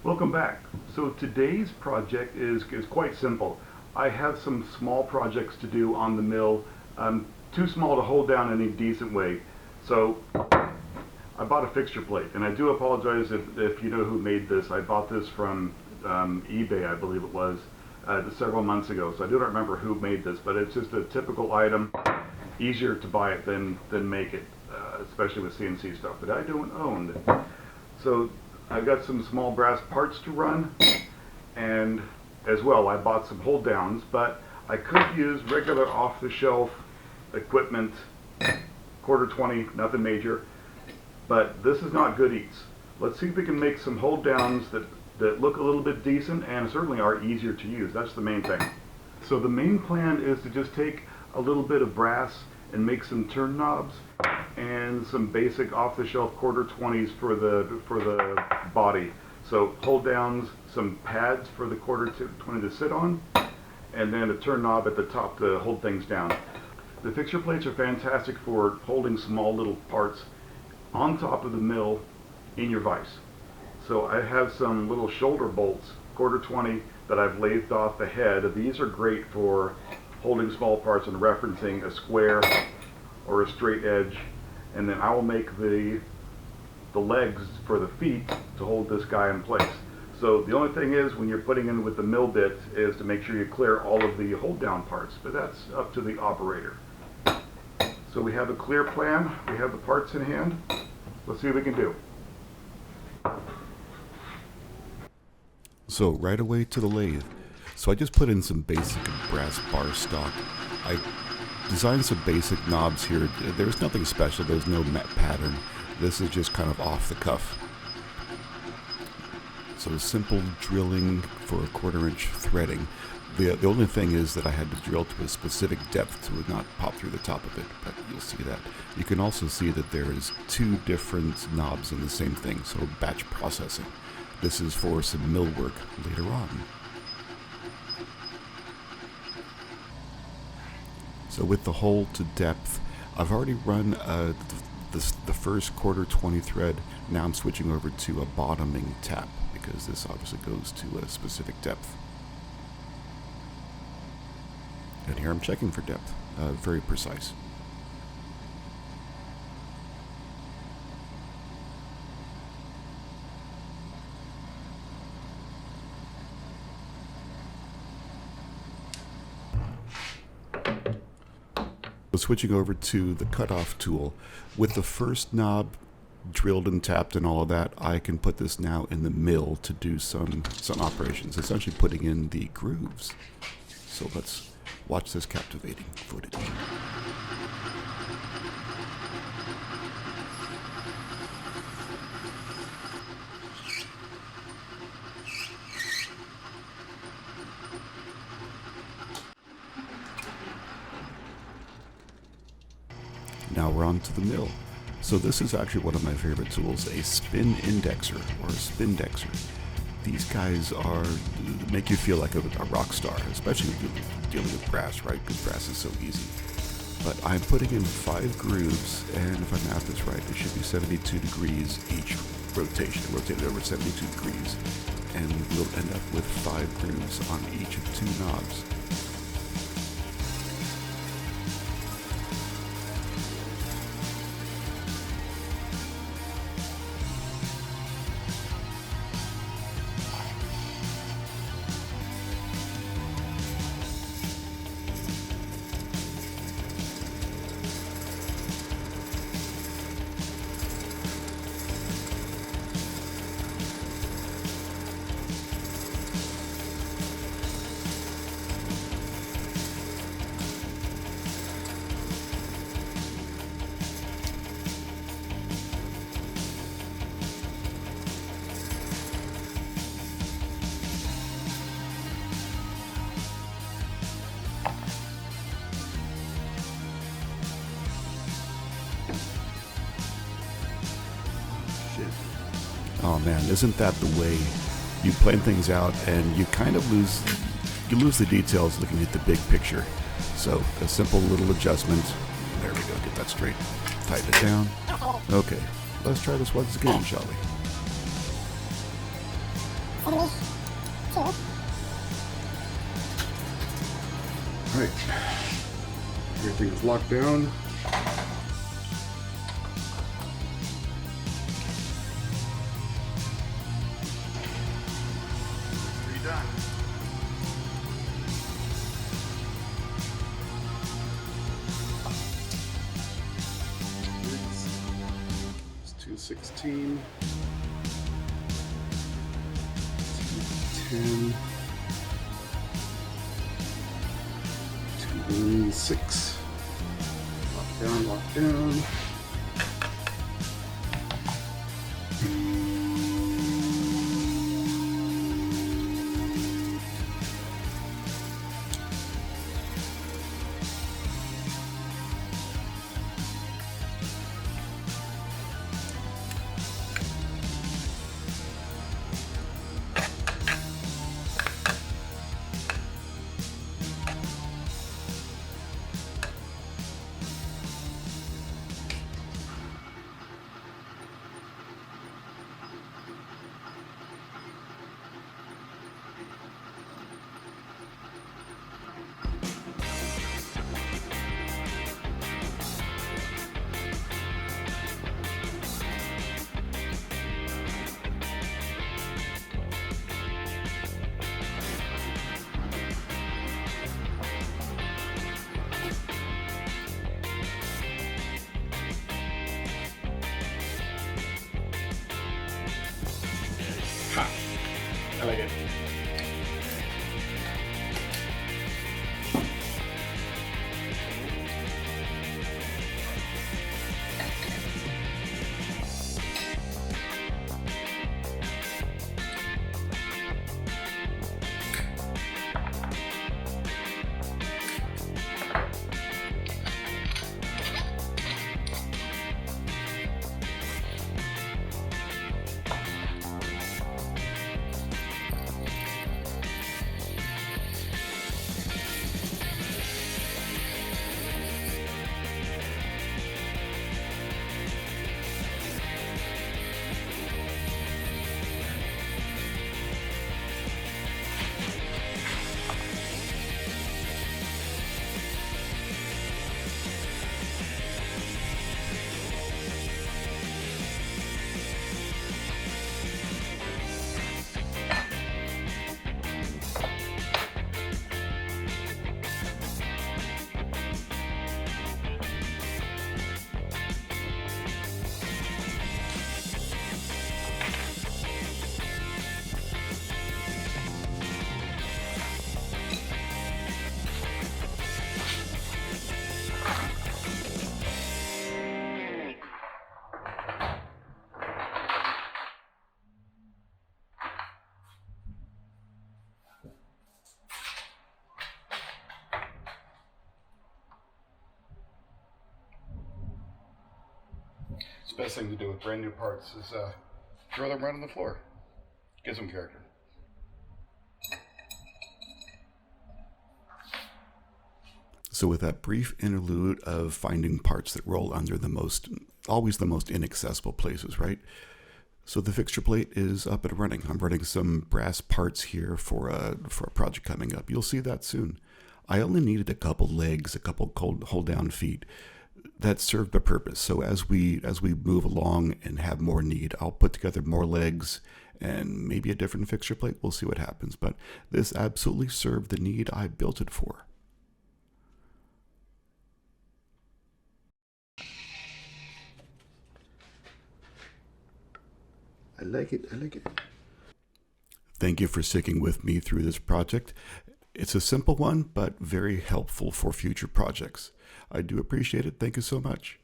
Welcome back. So today's project is quite simple. I have some small projects to do on the mill, too small to hold down in any decent way. So I bought a fixture plate, and I do apologize if you know who made this. I bought this from eBay, I believe it was, several months ago. So I do not remember who made this, but it's just a typical item. Easier to buy it than make it, especially with CNC stuff that I don't own. So I've got some small brass parts to run, and as well I bought some hold downs, but I could use regular off-the-shelf equipment, quarter 20, nothing major, but this is not good eats. Let's see if we can make some hold downs that look a little bit decent and certainly are easier to use. That's the main thing. So the main plan is to just take a little bit of brass and make some turn knobs and some basic off-the-shelf quarter 20s for the body. So hold downs, some pads for the quarter 20 to sit on, and then a turn knob at the top to hold things down. The fixture plates are fantastic for holding small little parts on top of the mill in your vise. So I have some little shoulder bolts, quarter 20, that I've lathed off the head. These are great for holding small parts and referencing a square or a straight edge, and then I will make the legs for the feet to hold this guy in place. So the only thing is, when you're putting in with the mill bit, is to make sure you clear all of the hold down parts, but that's up to the operator. So we have a clear plan, we have the parts in hand. Let's see what we can do. So right away to the lathe. So I just put in some basic brass bar stock. I designed some basic knobs here. There's nothing special, there's no met pattern. This is just kind of off the cuff. So simple drilling for a 1/4 inch threading. The only thing is that I had to drill to a specific depth to not pop through the top of it, but you'll see that. You can also see that there is 2 different knobs in the same thing, so batch processing. This is for some mill work later on. So with the hole to depth, I've already run the first quarter 20 thread. Now I'm switching over to a bottoming tap because this obviously goes to a specific depth. And here I'm checking for depth, very precise. Switching over to the cutoff tool, with the first knob drilled and tapped and all of that, I can put this now in the mill to do some operations, essentially putting in the grooves. So let's watch this captivating footage. Now we're on to the mill. So this is actually one of my favorite tools, a spin indexer or a spindexer. These guys make you feel like a rock star, especially when you're dealing with brass, right? Because brass is so easy. But I'm putting in 5 grooves, and if my math is right, it should be 72 degrees each rotation. Rotate it over 72 degrees, and we'll end up with 5 grooves on each of 2 knobs. Oh man, isn't that the way you plan things out, and you kind of lose the details looking at the big picture. So a simple little adjustment. There we go, get that straight. Tighten it down. Okay, let's try this once again, shall we? Right, everything is locked down. Done. It's 216, 210, 216. Lock down. Ha! I like it. The best thing to do with brand new parts is throw them right on the floor. Gives them character. So with that brief interlude of finding parts that roll under always the most inaccessible places, right? So the fixture plate is up and running. I'm running some brass parts here for a project coming up. You'll see that soon. I only needed a couple legs, a couple hold down feet. That served the purpose. So as we move along and have more need, I'll put together more legs and maybe a different fixture plate. We'll see what happens. But this absolutely served the need I built it for. I like it. Thank you for sticking with me through this project. It's a simple one, but very helpful for future projects. I do appreciate it. Thank you so much.